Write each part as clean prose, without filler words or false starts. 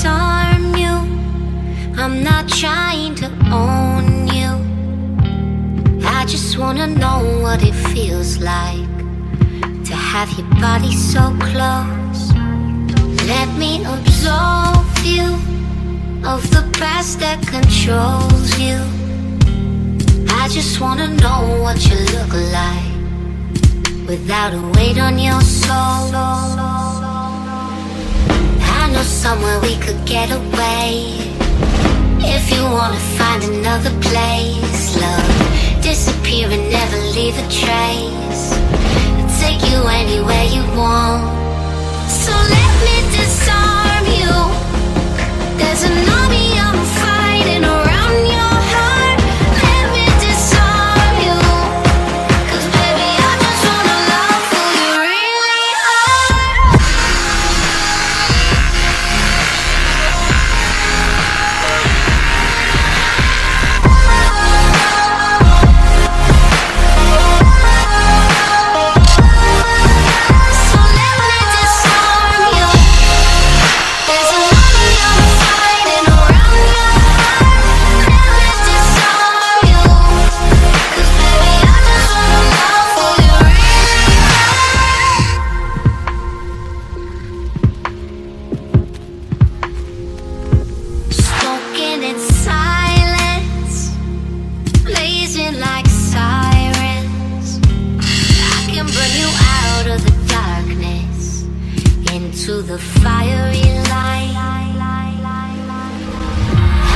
disarm you. I'm not trying to own you. I just wanna know what it feels like to have your body so close. Let me absolve you of the past that controls you. I just wanna know what you look like without a weight on your soul. I know somewhere we could get away. If you wanna find another place, love, disappear and never leave a trace. I'll take you anywhere you want. So let me disarm you. There's an army I'm fighting around your heart. Let me disarm you. 'Cause baby, I just wanna love who you really are. So let me disarm you. There's an army I'm fighting around your heart. Let me disarm you. 'Cause baby, I just wanna love who you really are. Spoken in silence, blazing like sirens. I can bring you out of the darkness into the fiery light.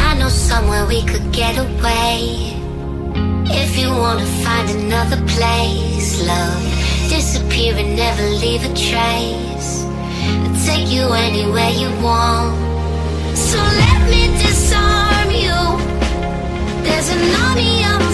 I know somewhere we could get away. If you wanna find another place, love, disappear and never leave a trace. I'll take you anywhere you want. So let me disarm you. There's an army I'm